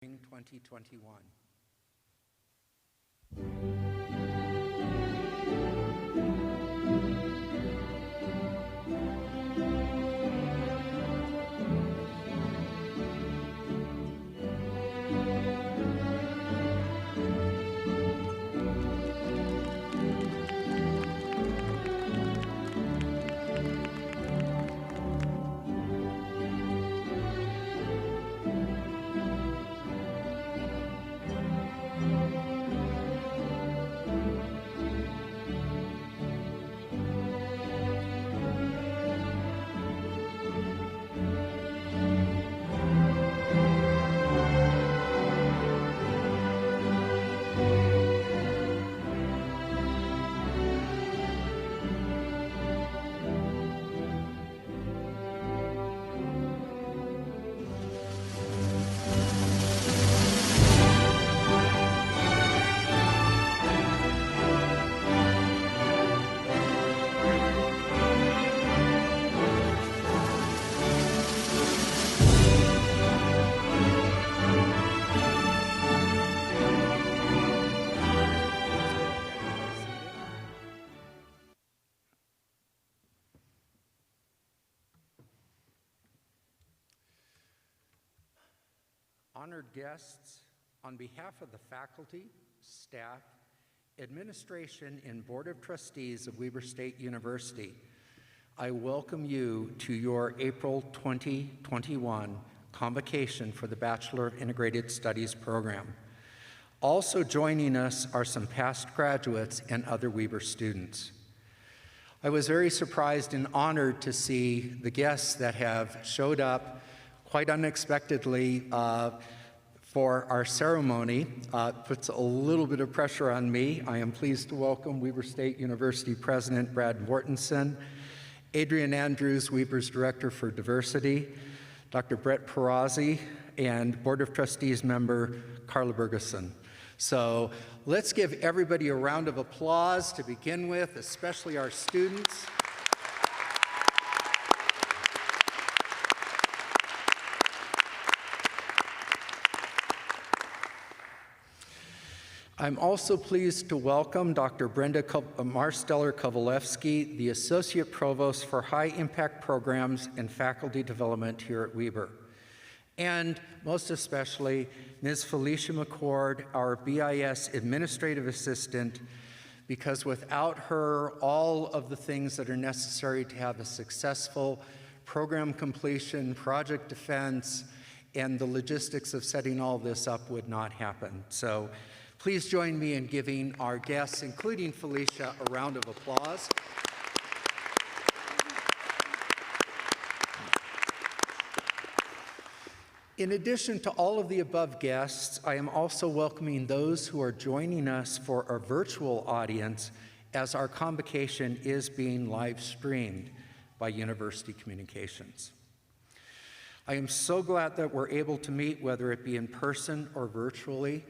2021. Honored guests, on behalf of the faculty, staff, administration, and Board of Trustees of Weber State University, I welcome you to your April 2021 convocation for the Bachelor of Integrated Studies program. Also joining us are some past graduates and other Weber students. I was very surprised and honored to see the guests that have showed up quite unexpectedly for our ceremony. Puts a little bit of pressure on me. I am pleased to welcome Weber State University President Brad Mortensen, Adrian Andrews, Weber's Director for Diversity, Dr. Brett Perazzi, and Board of Trustees member Carla Bergeson. So let's give everybody a round of applause to begin with, especially our students. I'm also pleased to welcome Dr. Brenda Marsteller-Kovalevsky, the Associate Provost for High Impact Programs and Faculty Development here at Weber. And most especially, Ms. Felicia McCord, our BIS Administrative Assistant, because without her, all of the things that are necessary to have a successful program completion, project defense, and the logistics of setting all this up would not happen. So please join me in giving our guests, including Felicia, a round of applause. In addition to all of the above guests, I am also welcoming those who are joining us for our virtual audience as our convocation is being live streamed by University Communications. I am so glad that we're able to meet, whether it be in person or virtually.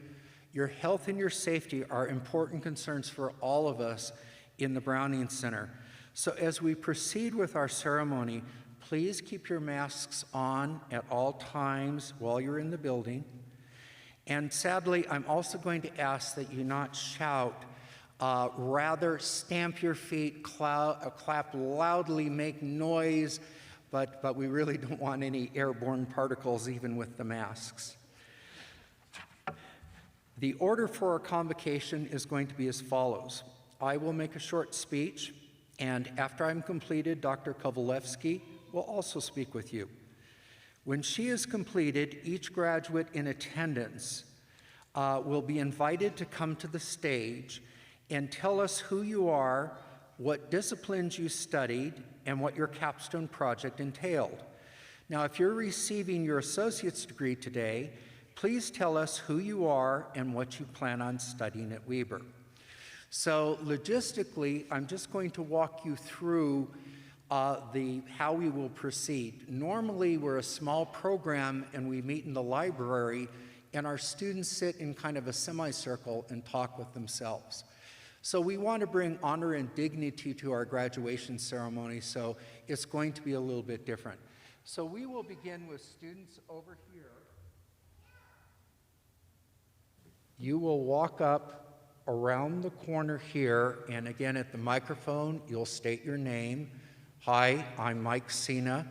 Your health and your safety are important concerns for all of us in the Browning Center. So as we proceed with our ceremony, please keep your masks on at all times while you're in the building. And sadly, I'm also going to ask that you not shout, rather stamp your feet, clap loudly, make noise, but we really don't want any airborne particles even with the masks. The order for our convocation is going to be as follows. I will make a short speech, and after I'm completed, Dr. Kovalevsky will also speak with you. When she is completed, each graduate in attendance will be invited to come to the stage and tell us who you are, what disciplines you studied, and what your capstone project entailed. Now, if you're receiving your associate's degree today, please tell us who you are and what you plan on studying at Weber. So logistically, I'm just going to walk you through how we will proceed. Normally, we're a small program and we meet in the library and our students sit in kind of a semicircle and talk with themselves. So we want to bring honor and dignity to our graduation ceremony, so it's going to be a little bit different. So we will begin with students over here. you will walk up around the corner here, and again at the microphone, you'll state your name. Hi, I'm Mike Cena.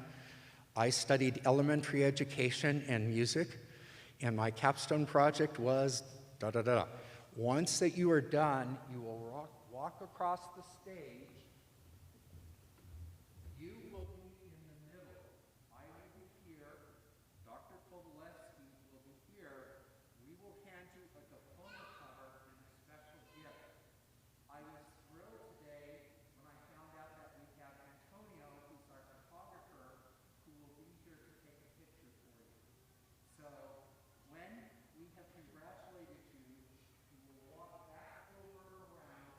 I studied elementary education and music, and my capstone project was da-da-da. Once that you are done, you will walk across the stage. You will be in the middle. I will be here. Dr. Kovalevsky will be here. We will hand you a diploma cover and a special gift. I was thrilled today when I found out that we have Antonio, who's our photographer, who will be here to take a picture for you. So when we have congratulated you, you will walk back over and around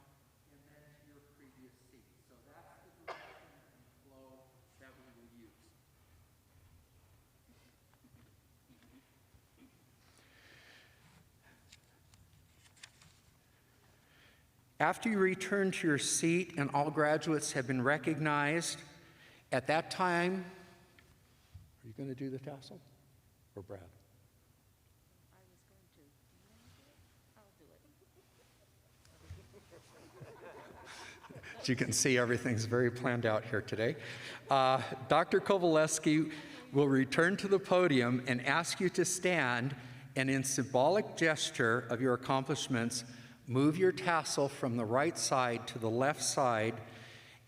and then to your previous seat. So that's the direction and flow that we will use. After you return to your seat and all graduates have been recognized, at that time, are you going to do the tassel or Brad? I was going to. I'll do it. As you can see, everything's very planned out here today. Dr. Kovalevsky will return to the podium and ask you to stand, and in symbolic gesture of your accomplishments, move your tassel from the right side to the left side.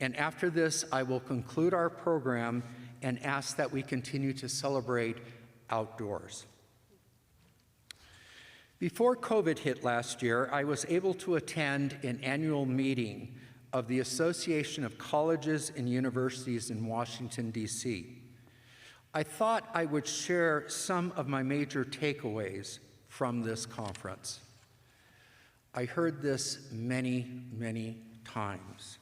And after this, I will conclude our program and ask that we continue to celebrate outdoors. Before COVID hit last year, I was able to attend an annual meeting of the Association of Colleges and Universities in Washington, D.C. I thought I would share some of my major takeaways from this conference. I heard this many, many times.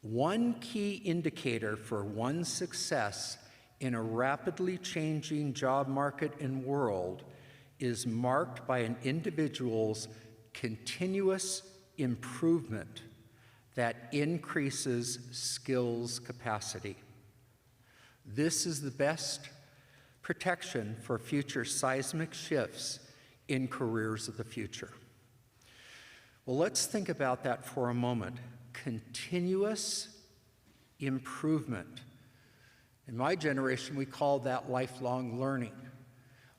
One key indicator for one's success in a rapidly changing job market and world is marked by an individual's continuous improvement that increases skills capacity. This is the best protection for future seismic shifts in careers of the future. Well, let's think about that for a moment. Continuous improvement. In my generation, we call that lifelong learning.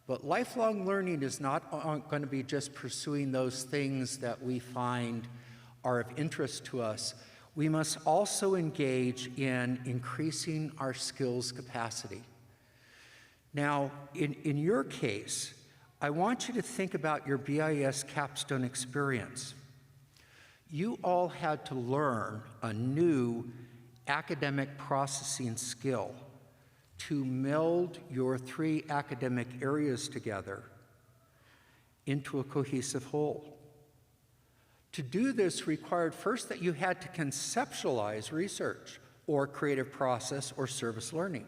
But lifelong learning is not going to be just pursuing those things that we find are of interest to us. We must also engage in increasing our skills capacity. Now, in your case, I want you to think about your BIS capstone experience. You all had to learn a new academic processing skill to meld your three academic areas together into a cohesive whole. To do this required first that you had to conceptualize research or creative process or service learning.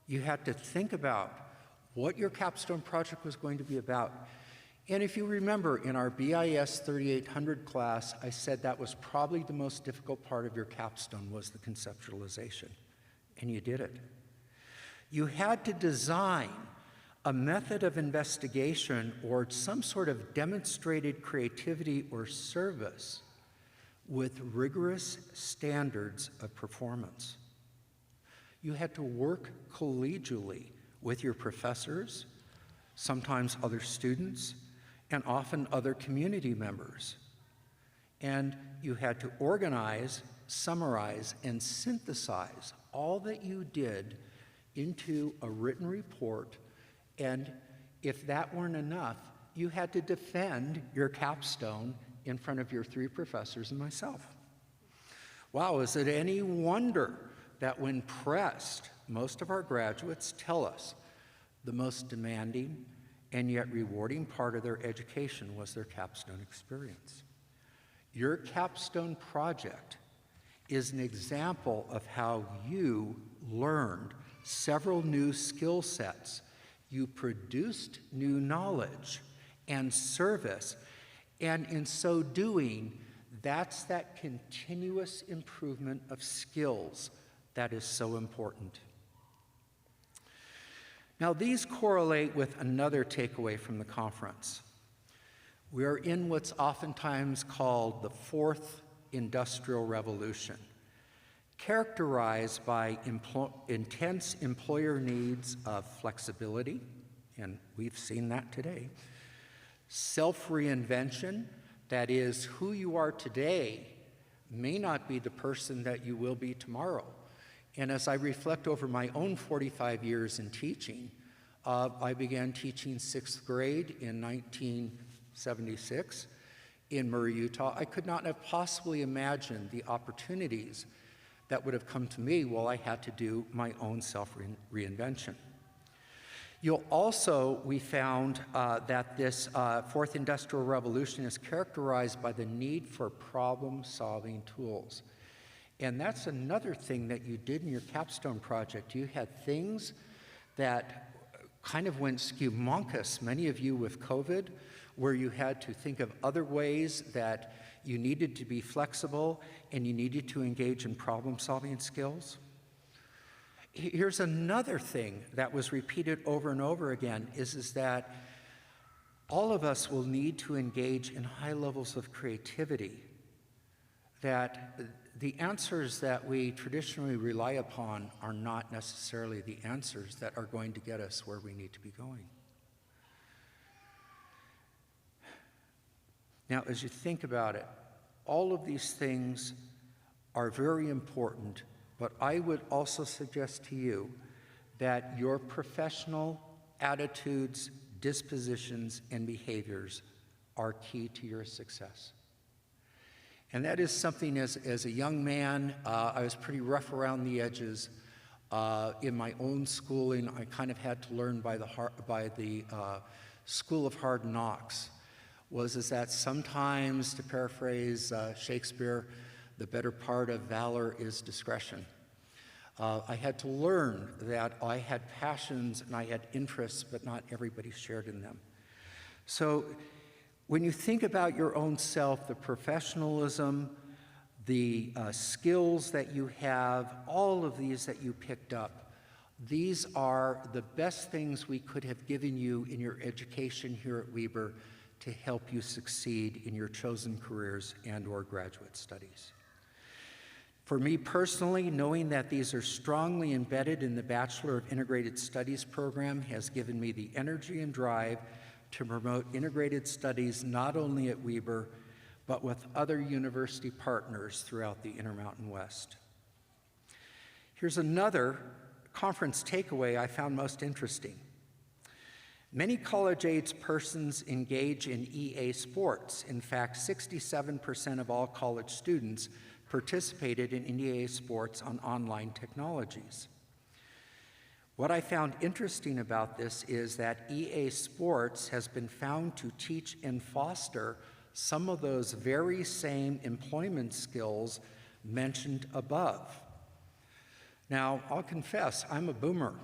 You had to think about what your capstone project was going to be about. And if you remember, in our BIS 3800 class, I said that was probably the most difficult part of your capstone was the conceptualization, and you did it. You had to design a method of investigation or some sort of demonstrated creativity or service with rigorous standards of performance. You had to work collegially with your professors, sometimes other students, and often other community members. And you had to organize, summarize, and synthesize all that you did into a written report. And if that weren't enough, you had to defend your capstone in front of your three professors and myself. Wow, is it any wonder that when pressed, most of our graduates tell us the most demanding and yet rewarding part of their education was their capstone experience. Your capstone project is an example of how you learned several new skill sets. You produced new knowledge and service, and in so doing, that's that continuous improvement of skills that is so important. Now, these correlate with another takeaway from the conference. We are in what's oftentimes called the fourth industrial revolution, characterized by intense employer needs of flexibility, and we've seen that today, self-reinvention, that is, who you are today may not be the person that you will be tomorrow. And as I reflect over my own 45 years in teaching, I began teaching sixth grade in 1976 in Murray, Utah. I could not have possibly imagined the opportunities that would have come to me while I had to do my own self-reinvention. We found that this fourth industrial revolution is characterized by the need for problem-solving tools. And that's another thing that you did in your Capstone Project. You had things that kind of went skew-monkus, many of you with COVID, where you had to think of other ways that you needed to be flexible and you needed to engage in problem-solving skills. Here's another thing that was repeated over and over again is that all of us will need to engage in high levels of creativity, that the answers that we traditionally rely upon are not necessarily the answers that are going to get us where we need to be going. Now, as you think about it, all of these things are very important, but I would also suggest to you that your professional attitudes, dispositions, and behaviors are key to your success. And that is something as a young man, I was pretty rough around the edges. In my own schooling, I kind of had to learn by the school of hard knocks, is that sometimes, to paraphrase Shakespeare, the better part of valor is discretion. I had to learn that I had passions and I had interests, but not everybody shared in them. So when you think about your own self, the professionalism, the skills that you have, all of these that you picked up, these are the best things we could have given you in your education here at Weber to help you succeed in your chosen careers and/or graduate studies. For me personally, knowing that these are strongly embedded in the Bachelor of Integrated Studies program has given me the energy and drive to promote integrated studies not only at Weber, but with other university partners throughout the Intermountain West. Here's another conference takeaway I found most interesting. Many college-age persons engage in EA sports. In fact, 67% of all college students participated in EA sports on online technologies. What I found interesting about this is that EA Sports has been found to teach and foster some of those very same employment skills mentioned above. Now, I'll confess, I'm a boomer,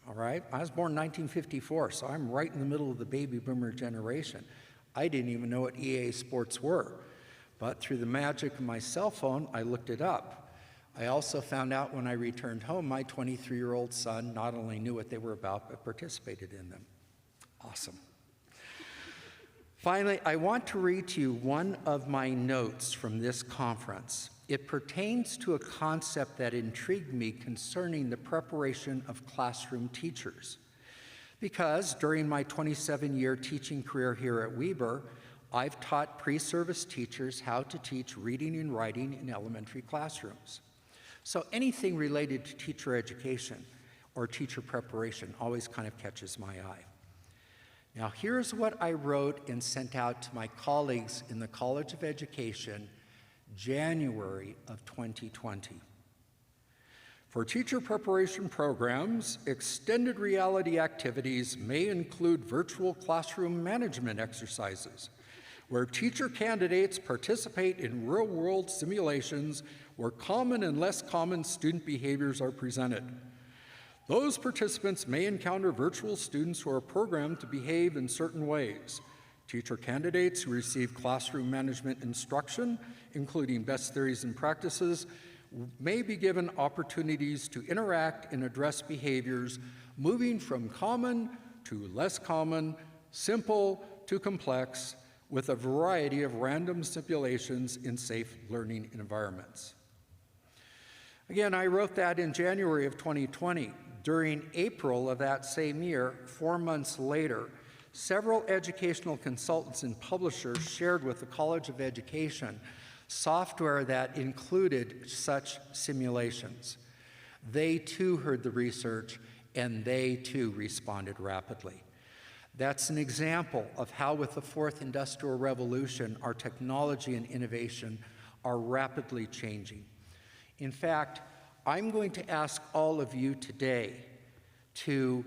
all right? I was born in 1954, so I'm right in the middle of the baby boomer generation. I didn't even know what EA Sports were, but through the magic of my cell phone, I looked it up. I also found out when I returned home, my 23-year-old son not only knew what they were about, but participated in them. Awesome. Finally, I want to read to you one of my notes from this conference. It pertains to a concept that intrigued me concerning the preparation of classroom teachers. Because during my 27-year teaching career here at Weber, I've taught pre-service teachers how to teach reading and writing in elementary classrooms. So anything related to teacher education or teacher preparation always kind of catches my eye. Now, here's what I wrote and sent out to my colleagues in the College of Education, January of 2020. For teacher preparation programs, extended reality activities may include virtual classroom management exercises, where teacher candidates participate in real-world simulations where common and less common student behaviors are presented. Those participants may encounter virtual students who are programmed to behave in certain ways. Teacher candidates who receive classroom management instruction, including best theories and practices, may be given opportunities to interact and address behaviors moving from common to less common, simple to complex, with a variety of random simulations in safe learning environments. Again, I wrote that in January of 2020. During April of that same year, 4 months later, several educational consultants and publishers shared with the College of Education software that included such simulations. They too heard the research, and they too responded rapidly. That's an example of how with the fourth industrial revolution, our technology and innovation are rapidly changing. In fact, I'm going to ask all of you today to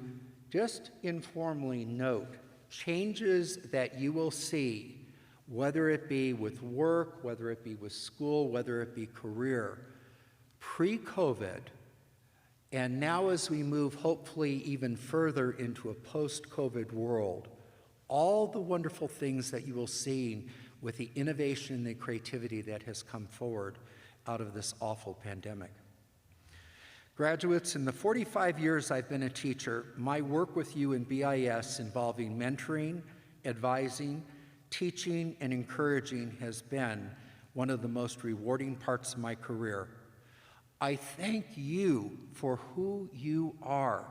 just informally note changes that you will see, whether it be with work, whether it be with school, whether it be career, pre-COVID, and now as we move hopefully even further into a post-COVID world, all the wonderful things that you will see with the innovation and the creativity that has come forward out of this awful pandemic. Graduates, in the 45 years I've been a teacher, my work with you in BIS involving mentoring, advising, teaching, and encouraging has been one of the most rewarding parts of my career. I thank you for who you are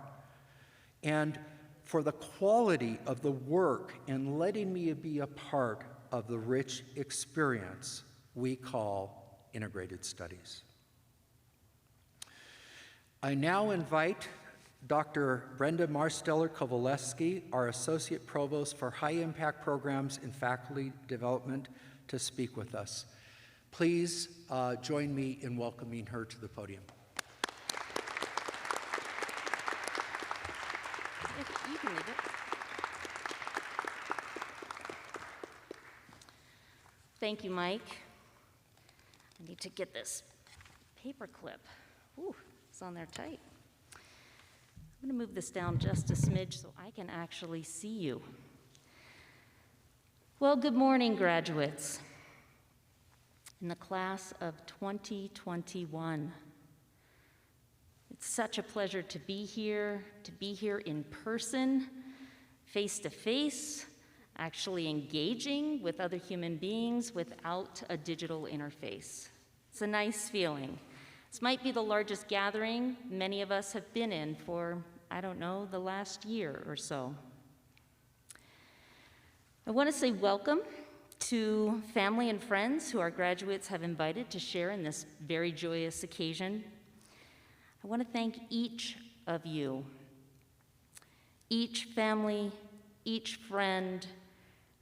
and for the quality of the work and letting me be a part of the rich experience we call integrated studies. I now invite Dr. Brenda Marsteller-Kowalewski, our Associate Provost for High Impact Programs and Faculty Development, to speak with us. Please join me in welcoming her to the podium. You can leave it. Thank you, Mike. I need to get this paper clip. Ooh, it's on there tight. I'm going to move this down just a smidge so I can actually see you. Well, good morning, graduates. In the class of 2021. It's such a pleasure to be here in person, face to face, actually engaging with other human beings without a digital interface. It's a nice feeling. This might be the largest gathering many of us have been in for, I don't know, the last year or so. I want to say welcome to family and friends who our graduates have invited to share in this very joyous occasion. I want to thank each of you, each family, each friend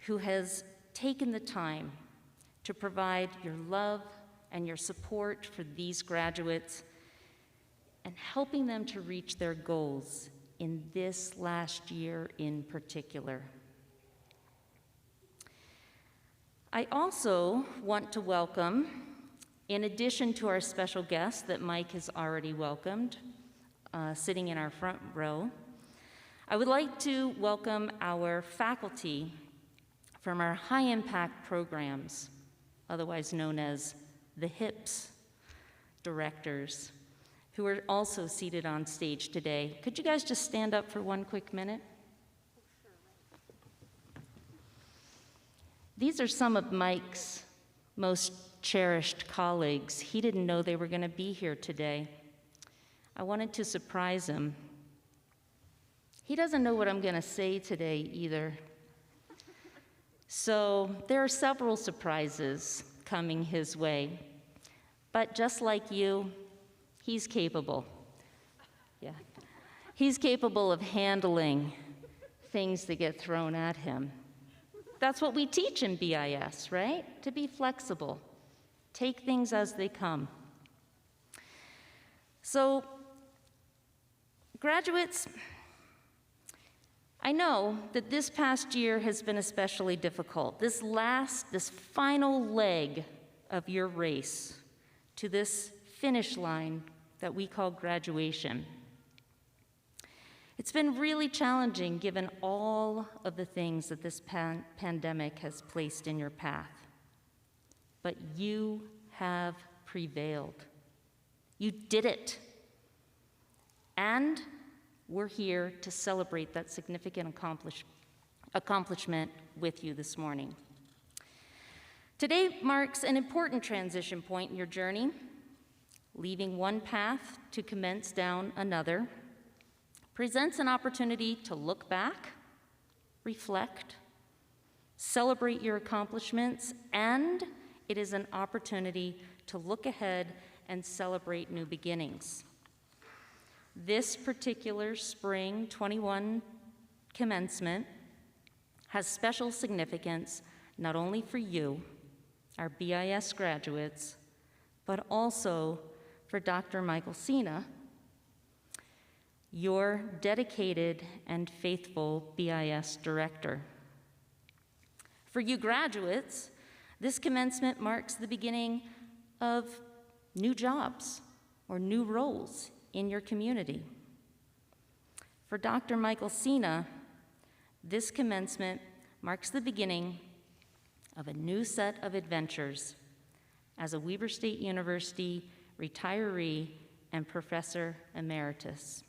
who has taken the time to provide your love and your support for these graduates and helping them to reach their goals in this last year in particular. I also want to welcome, in addition to our special guest that Mike has already welcomed, sitting in our front row, I would like to welcome our faculty from our high impact programs, otherwise known as the HIPS directors, who are also seated on stage today. Could you guys just stand up for one quick minute? These are some of Mike's most cherished colleagues. He didn't know they were going to be here today. I wanted to surprise him. He doesn't know what I'm going to say today either. So there are several surprises coming his way. But just like you, he's capable. Yeah. He's capable of handling things that get thrown at him. That's what we teach in BIS, right? To be flexible, take things as they come. So, graduates, I know that this past year has been especially difficult. This final leg of your race to this finish line that we call graduation. It's been really challenging given all of the things that this pandemic has placed in your path. But you have prevailed. You did it. And we're here to celebrate that significant accomplishment with you this morning. Today marks an important transition point in your journey. Leaving one path to commence down another presents an opportunity to look back, reflect, celebrate your accomplishments, and it is an opportunity to look ahead and celebrate new beginnings. This particular spring 21 commencement has special significance not only for you, our BIS graduates, but also for Dr. Michael Cena, your dedicated and faithful BIS director. For you graduates, this commencement marks the beginning of new jobs or new roles in your community. For Dr. Michael Cena, this commencement marks the beginning of a new set of adventures as a Weber State University retiree and professor emeritus.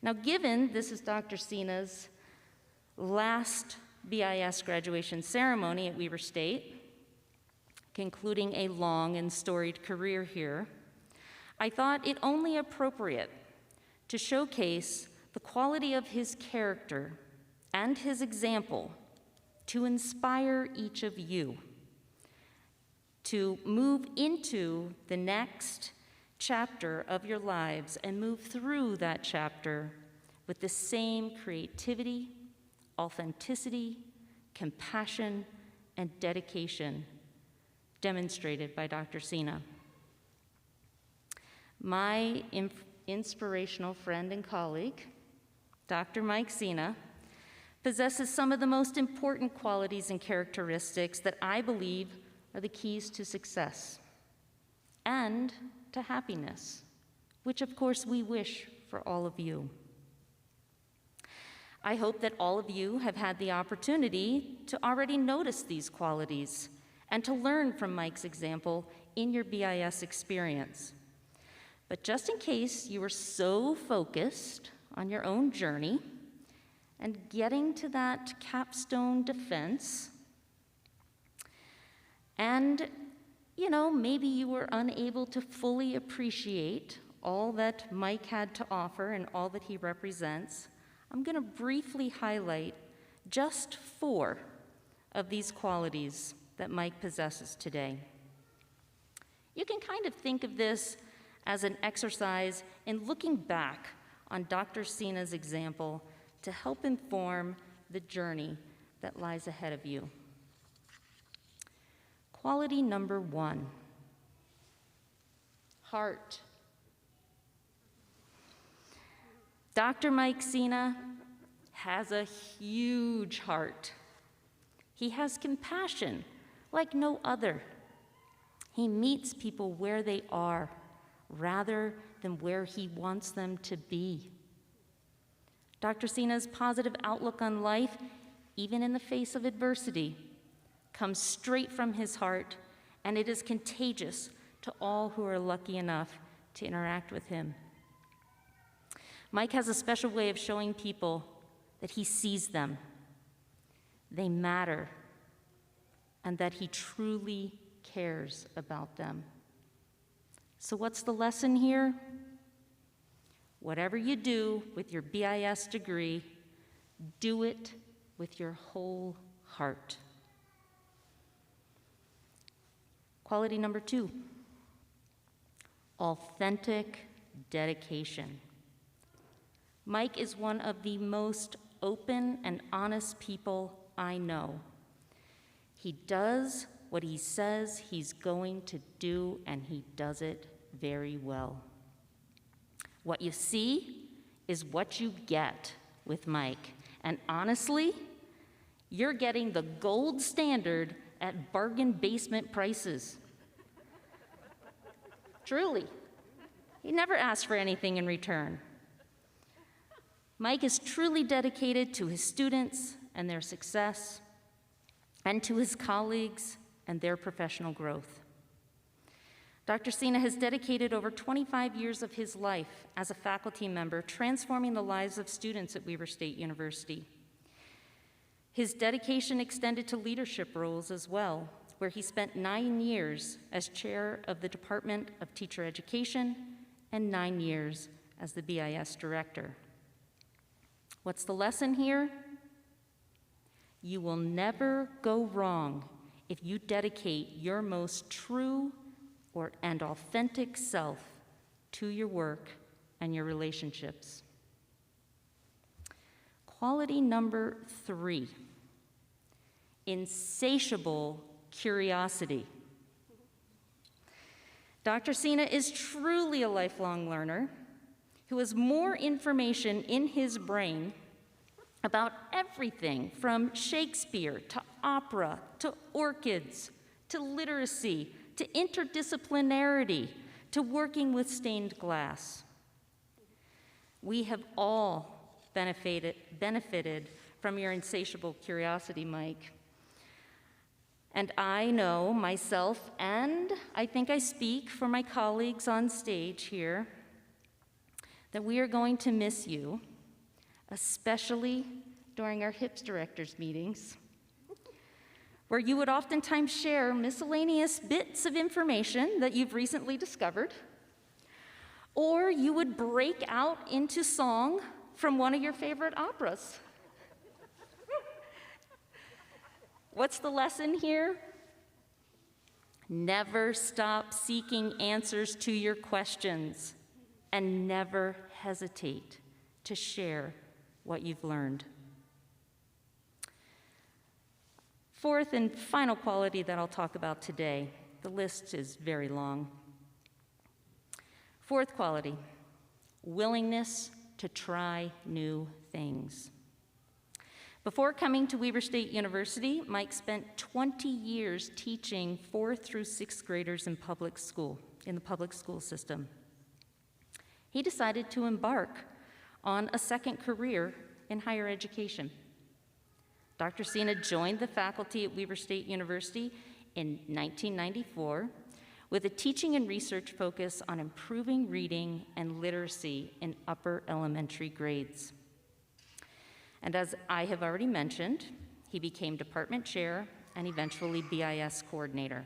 Now, given this is Dr. Cena's last BIS graduation ceremony at Weber State, concluding a long and storied career here, I thought it only appropriate to showcase the quality of his character and his example to inspire each of you to move into the next chapter of your lives and move through that chapter with the same creativity, authenticity, compassion, and dedication demonstrated by Dr. Cena. My inspirational friend and colleague, Dr. Mike Cena, possesses some of the most important qualities and characteristics that I believe are the keys to success and to happiness, which of course we wish for all of you. I hope that all of you have had the opportunity to already notice these qualities and to learn from Mike's example in your BIS experience. But just in case you were so focused on your own journey and getting to that capstone defense, and maybe you were unable to fully appreciate all that Mike had to offer and all that he represents, I'm going to briefly highlight just 4 of these qualities that Mike possesses today. You can kind of think of this as an exercise in looking back on Dr. Cena's example to help inform the journey that lies ahead of you. Quality number 1, heart. Dr. Mike Cena has a huge heart. He has compassion like no other. He meets people where they are rather than where he wants them to be. Dr. Cena's positive outlook on life, even in the face of adversity, comes straight from his heart, and it is contagious to all who are lucky enough to interact with him. Mike has a special way of showing people that he sees them, they matter, and that he truly cares about them. So what's the lesson here? Whatever you do with your BIS degree, do it with your whole heart. Quality number 2, authentic dedication. Mike is one of the most open and honest people I know. He does what he says he's going to do, and he does it very well. What you see is what you get with Mike. And honestly, you're getting the gold standard at bargain basement prices. Truly. He never asked for anything in return. Mike is truly dedicated to his students and their success, and to his colleagues and their professional growth. Dr. Cena has dedicated over 25 years of his life as a faculty member, transforming the lives of students at Weber State University. His dedication extended to leadership roles as well, where he spent 9 years as chair of the Department of Teacher Education and 9 years as the BIS director. What's the lesson here? You will never go wrong if you dedicate your most true and authentic self to your work and your relationships. Quality number 3, insatiable curiosity. Dr. Cena is truly a lifelong learner who has more information in his brain about everything from Shakespeare to opera to orchids to literacy to interdisciplinarity to working with stained glass. We have all benefited from your insatiable curiosity, Mike. And I know myself, and I think I speak for my colleagues on stage here, that we are going to miss you, especially during our HIPS directors meetings, where you would oftentimes share miscellaneous bits of information that you've recently discovered, or you would break out into song from one of your favorite operas. What's the lesson here? Never stop seeking answers to your questions, and never hesitate to share what you've learned. Fourth and final quality that I'll talk about today, the list is very long. Fourth quality, willingness to try new things. Before coming to Weber State University, Mike spent 20 years teaching 4th through 6th graders in the public school system. He decided to embark on a second career in higher education. Dr. Cena joined the faculty at Weber State University in 1994 with a teaching and research focus on improving reading and literacy in upper elementary grades. And as I have already mentioned, he became department chair and eventually BIS coordinator.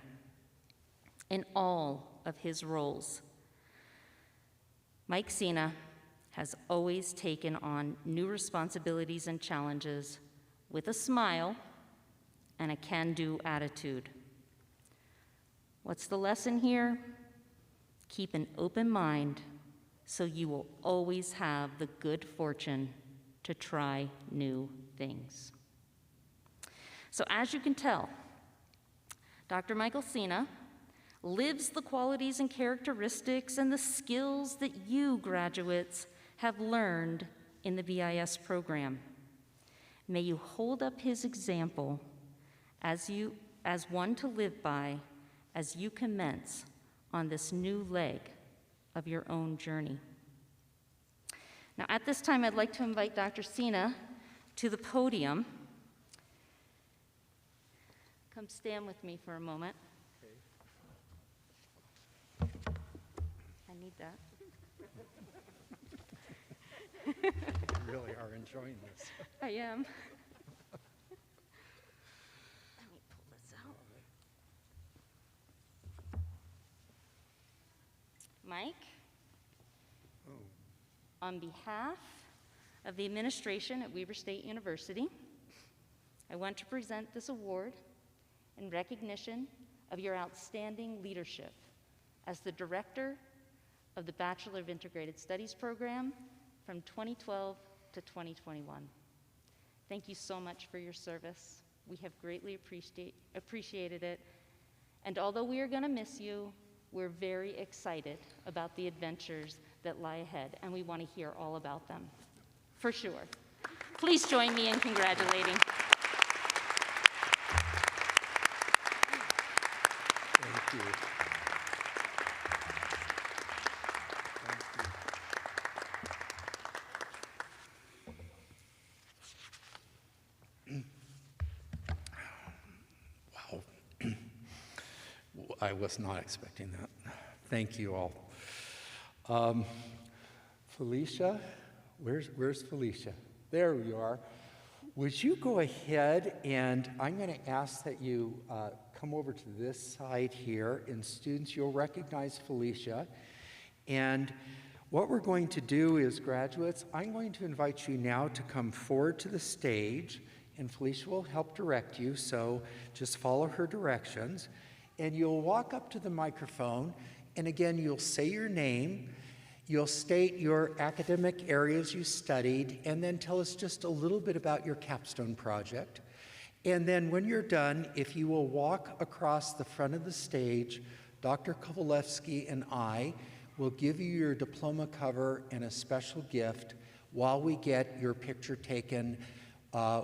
In all of his roles, Mike Cena has always taken on new responsibilities and challenges with a smile and a can-do attitude. What's the lesson here? Keep an open mind so you will always have the good fortune to try new things. So as you can tell, Dr. Michael Cena lives the qualities and characteristics and the skills that you graduates have learned in the BIS program. May you hold up his example as one to live by as you commence on this new leg of your own journey. Now, at this time, I'd like to invite Dr. Cena to the podium. Come stand with me for a moment. Okay. I need that. You really are enjoying this. I am. Let me pull this out. Mike? On behalf of the administration at Weber State University, I want to present this award in recognition of your outstanding leadership as the director of the Bachelor of Integrated Studies program from 2012 to 2021. Thank you so much for your service. We have greatly appreciated it. And although we are going to miss you, we're very excited about the adventures that lie ahead, and we want to hear all about them, for sure. Please join me in congratulating. Thank you. Wow. I was not expecting that. Thank you all. Felicia, where's Felicia? There you are. Would you go ahead, and I'm going to ask that you come over to this side here, and students, you'll recognize Felicia. And what we're going to do is, graduates, I'm going to invite you now to come forward to the stage, and Felicia will help direct you, so just follow her directions. And you'll walk up to the microphone, and again, you'll say your name, you'll state your academic areas you studied, and then tell us just a little bit about your capstone project. And then when you're done, if you will walk across the front of the stage, Dr. Kovalevsky and I will give you your diploma cover and a special gift while we get your picture taken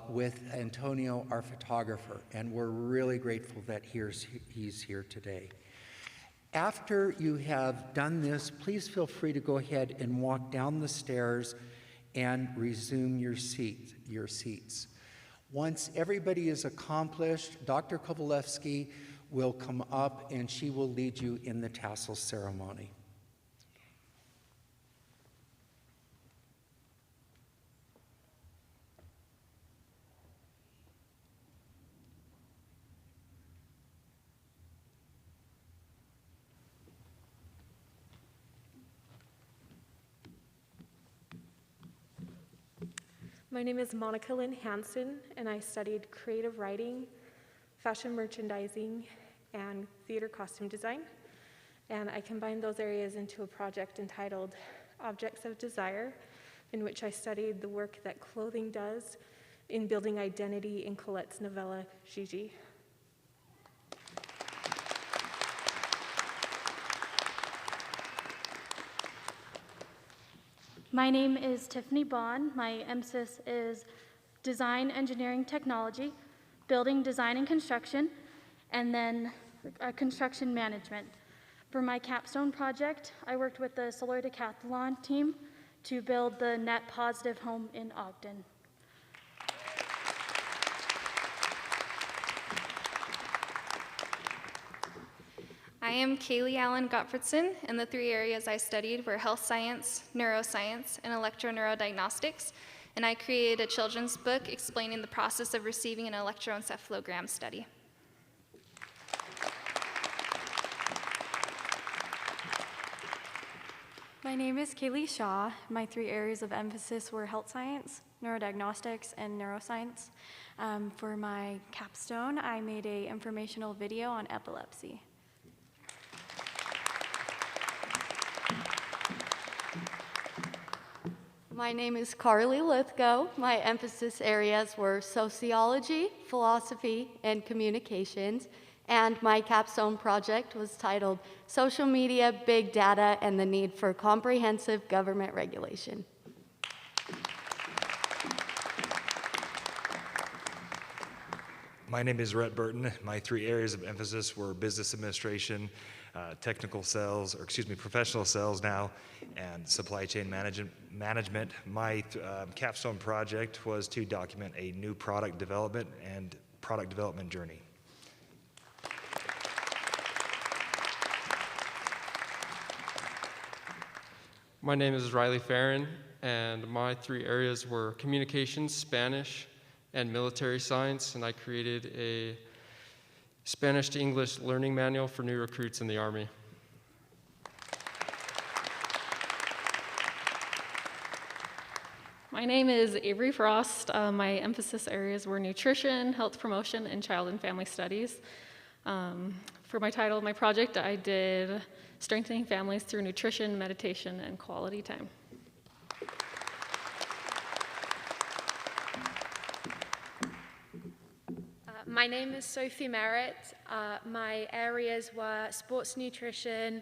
with Antonio, our photographer. And we're really grateful that he's here today. After you have done this, please feel free to go ahead and walk down the stairs and resume your seats. Once everybody is accomplished, Dr. Kovalevsky will come up and she will lead you in the Tassel Ceremony. My name is Monica Lynn Hansen, and I studied creative writing, fashion merchandising, and theater costume design. And I combined those areas into a project entitled Objects of Desire, in which I studied the work that clothing does in building identity in Colette's novella, Gigi. My name is Tiffany Bond. My emphasis is design, engineering, technology, building, design, and construction, and then construction management. For my capstone project, I worked with the Solar Decathlon team to build the Net Positive home in Ogden. I am Kaylee Allen Gottfredson, and the three areas I studied were health science, neuroscience, and electroneurodiagnostics, and I created a children's book explaining the process of receiving an electroencephalogram study. My name is Kaylee Shaw. My three areas of emphasis were health science, neurodiagnostics, and neuroscience. For my capstone, I made an informational video on epilepsy. My name is Carly Lithgow. My emphasis areas were sociology, philosophy, and communications. And my capstone project was titled Social Media, Big Data, and the Need for Comprehensive Government Regulation. My name is Rhett Burton. My three areas of emphasis were business administration, professional sales now, and supply chain management. My capstone project was to document a new product development and product development journey. My name is Riley Farron, and my three areas were communications, Spanish, and military science, and I created a Spanish to English learning manual for new recruits in the Army. My name is Avery Frost. My emphasis areas were nutrition, health promotion, and child and family studies. For my title of my project, I did strengthening families through nutrition, meditation, and quality time. My name is Sophie Merritt. My areas were sports nutrition,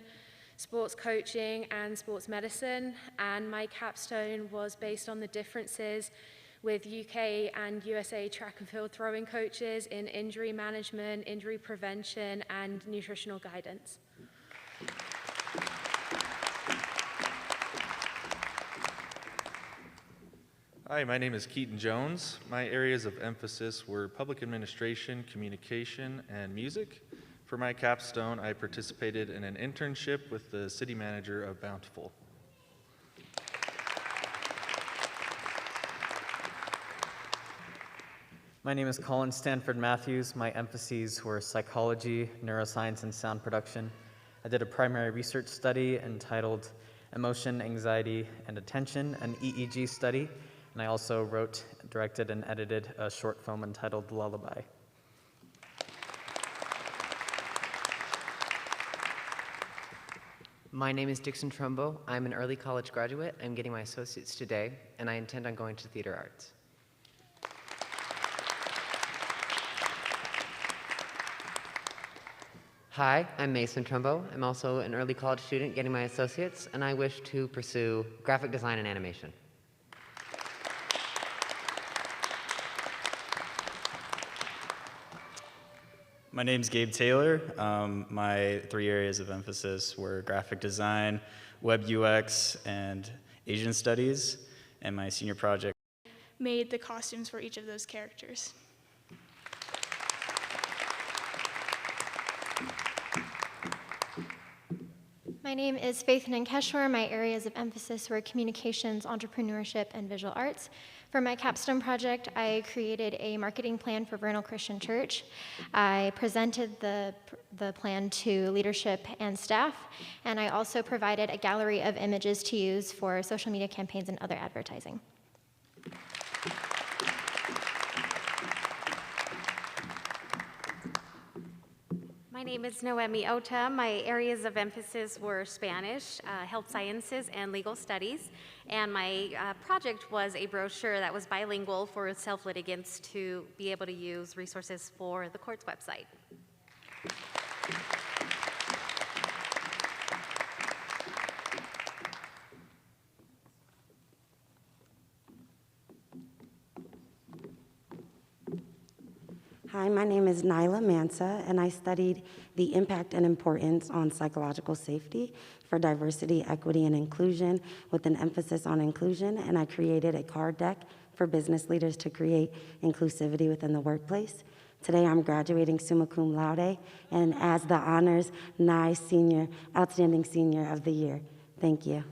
sports coaching, and sports medicine, and my capstone was based on the differences with UK and USA track and field throwing coaches in injury management, injury prevention, and nutritional guidance. Hi, my name is Keaton Jones. My areas of emphasis were public administration, communication, and music. For my capstone, I participated in an internship with the city manager of Bountiful. My name is Colin Stanford Matthews. My emphases were psychology, neuroscience, and sound production. I did a primary research study entitled Emotion, Anxiety, and Attention, an EEG study, and I also wrote, directed, and edited a short film entitled Lullaby. My name is Dixon Trumbo. I'm an early college graduate. I'm getting my associates today, and I intend on going to theater arts. Hi, I'm Mason Trumbo. I'm also an early college student getting my associates, and I wish to pursue graphic design and animation. My name's Gabe Taylor. My 3 areas of emphasis were graphic design, web UX, and Asian studies, and my senior project made the costumes for each of those characters. My name is Faith Nankeshwar. My areas of emphasis were communications, entrepreneurship, and visual arts. For my capstone project, I created a marketing plan for Vernal Christian Church. I presented the plan to leadership and staff, and I also provided a gallery of images to use for social media campaigns and other advertising. My name is Noemi Ota. My areas of emphasis were Spanish, health sciences, and legal studies. And my project was a brochure that was bilingual for self-litigants to be able to use resources for the court's website. Hi, my name is Nyla Mansa, and I studied the impact and importance on psychological safety for diversity, equity, and inclusion with an emphasis on inclusion, and I created a card deck for business leaders to create inclusivity within the workplace. Today, I'm graduating summa cum laude and as the Honors NYE Senior, Outstanding Senior of the Year. Thank you.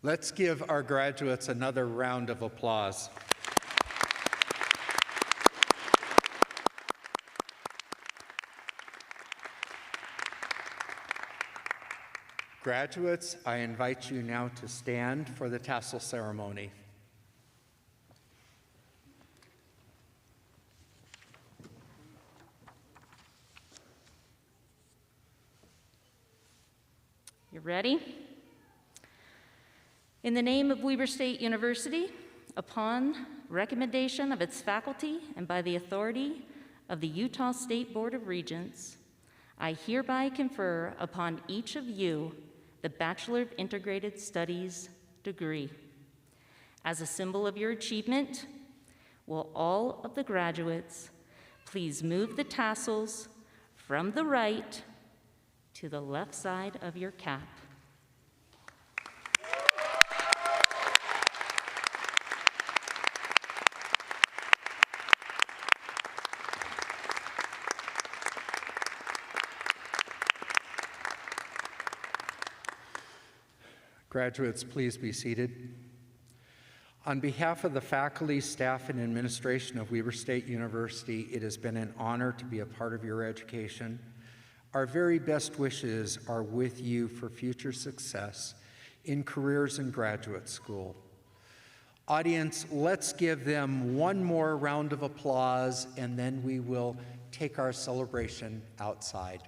Let's give our graduates another round of applause. Graduates, I invite you now to stand for the Tassel Ceremony. You ready? In the name of Weber State University, upon recommendation of its faculty and by the authority of the Utah State Board of Regents, I hereby confer upon each of you the Bachelor of Integrated Studies degree. As a symbol of your achievement, will all of the graduates please move the tassels from the right to the left side of your cap. Graduates, please be seated. On behalf of the faculty, staff, and administration of Weber State University, it has been an honor to be a part of your education. Our very best wishes are with you for future success in careers in graduate school. Audience, let's give them one more round of applause, and then we will take our celebration outside.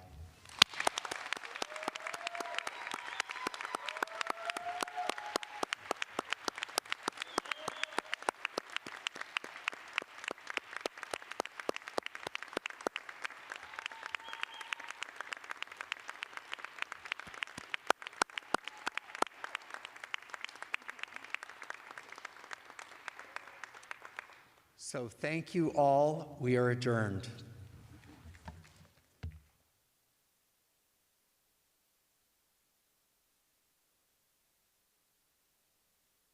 So thank you all. We are adjourned.